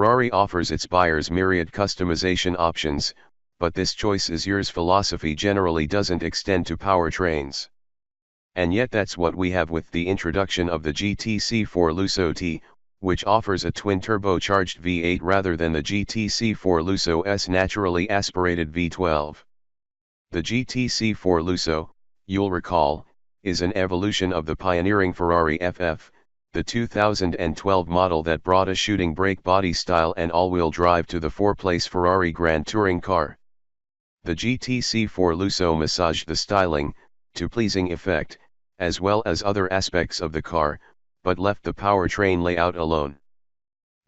Ferrari offers its buyers myriad customization options, but this choice is yours philosophy generally doesn't extend to powertrains. And yet that's what we have with the introduction of the GTC4Lusso T, which offers a twin-turbocharged V8 rather than the GTC4Lusso's naturally aspirated V12. The GTC4Lusso, you'll recall, is an evolution of the pioneering Ferrari FF, the 2012 model that brought a shooting brake body style and all-wheel drive to the four-place Ferrari Grand Touring car. The GTC4Lusso massaged the styling, to pleasing effect, as well as other aspects of the car, but left the powertrain layout alone.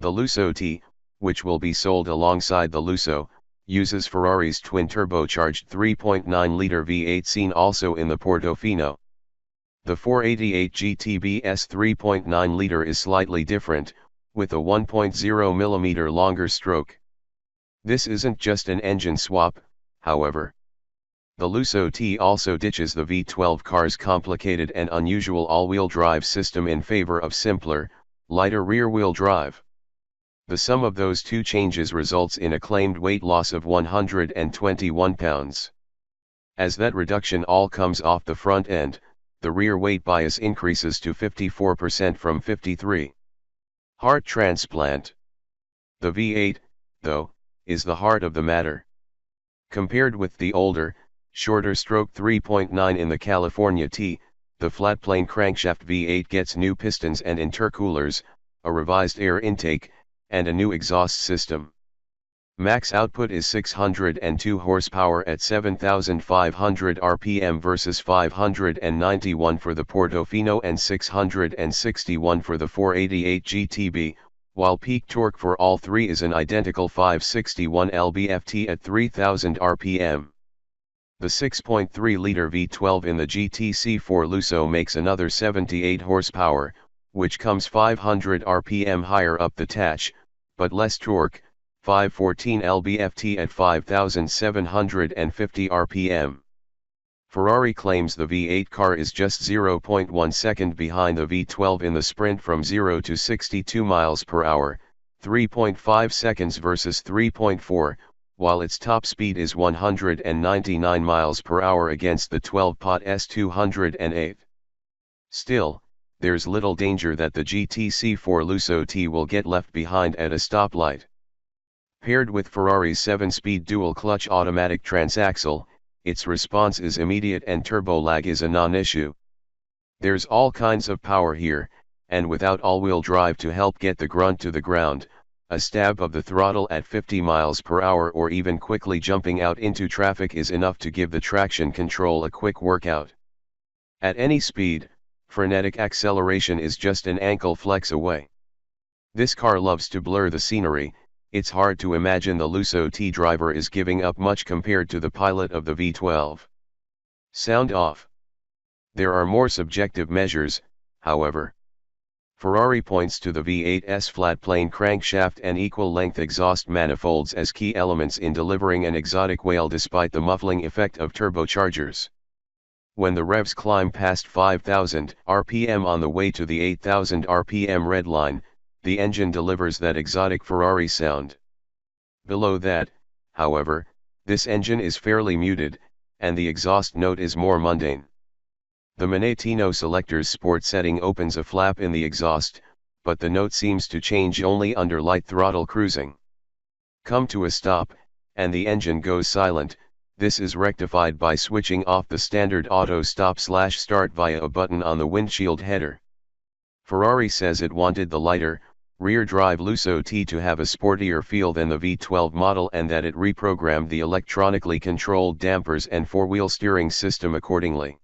The Lusso T, which will be sold alongside the Lusso, uses Ferrari's twin-turbocharged 3.9-liter V8 seen also in the Portofino. The 488 GTB's 3.9-liter is slightly different, with a 1.0mm longer stroke. This isn't just an engine swap, however. The Lusso T also ditches the V12 car's complicated and unusual all-wheel drive system in favor of simpler, lighter rear-wheel drive. The sum of those two changes results in a claimed weight loss of 121 pounds. As that reduction all comes off the front end, the rear weight bias increases to 54% from 53%. Heart transplant. The V8, though, is the heart of the matter. Compared with the older, shorter stroke 3.9 in the California T, the flat-plane crankshaft V8 gets new pistons and intercoolers, a revised air intake, and a new exhaust system. Max output is 602 horsepower at 7,500 RPM versus 591 for the Portofino and 661 for the 488 GTB, while peak torque for all three is an identical 561 lb-ft at 3,000 RPM. The 6.3-liter V12 in the GTC4Lusso makes another 78 horsepower, which comes 500 RPM higher up the tatch, but less torque, 514 lb-ft at 5,750 RPM. Ferrari claims the V8 car is just 0.1 second behind the V12 in the sprint from 0 to 62 miles per hour, 3.5 seconds versus 3.4, while its top speed is 199 miles per hour against the 12-pot S208. Still, there's little danger that the GTC4Lusso T will get left behind at a stoplight. Paired with Ferrari's 7-speed dual-clutch automatic transaxle, its response is immediate and turbo lag is a non-issue. There's all kinds of power here, and without all-wheel drive to help get the grunt to the ground, a stab of the throttle at 50 miles per hour or even quickly jumping out into traffic is enough to give the traction control a quick workout. At any speed, frenetic acceleration is just an ankle flex away. This car loves to blur the scenery. It's hard to imagine the Lusso T driver is giving up much compared to the pilot of the V12. Sound off. There are more subjective measures, however. Ferrari points to the V8's flat-plane crankshaft and equal-length exhaust manifolds as key elements in delivering an exotic wail despite the muffling effect of turbochargers. When the revs climb past 5,000 RPM on the way to the 8,000 RPM red line, the engine delivers that exotic Ferrari sound. Below that, however, this engine is fairly muted, and the exhaust note is more mundane. The Manettino selector's sport setting opens a flap in the exhaust, but the note seems to change only under light throttle cruising. Come to a stop, and the engine goes silent. This is rectified by switching off the standard auto stop/start via a button on the windshield header. Ferrari says it wanted the lighter, rear-drive Lusso T to have a sportier feel than the V12 model and that it reprogrammed the electronically controlled dampers and four-wheel steering system accordingly.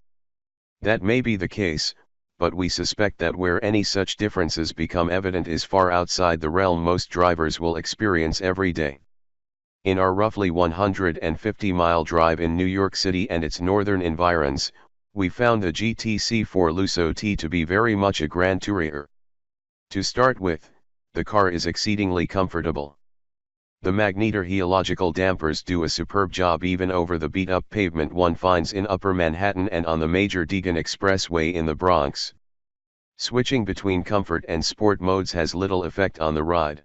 That may be the case, but we suspect that where any such differences become evident is far outside the realm most drivers will experience every day. In our roughly 150-mile drive in New York City and its northern environs, we found the GTC4Lusso T to be very much a grand tourer. To start with, the car is exceedingly comfortable. The magnetor-helical dampers do a superb job even over the beat-up pavement one finds in Upper Manhattan and on the major Deegan Expressway in the Bronx. Switching between comfort and sport modes has little effect on the ride.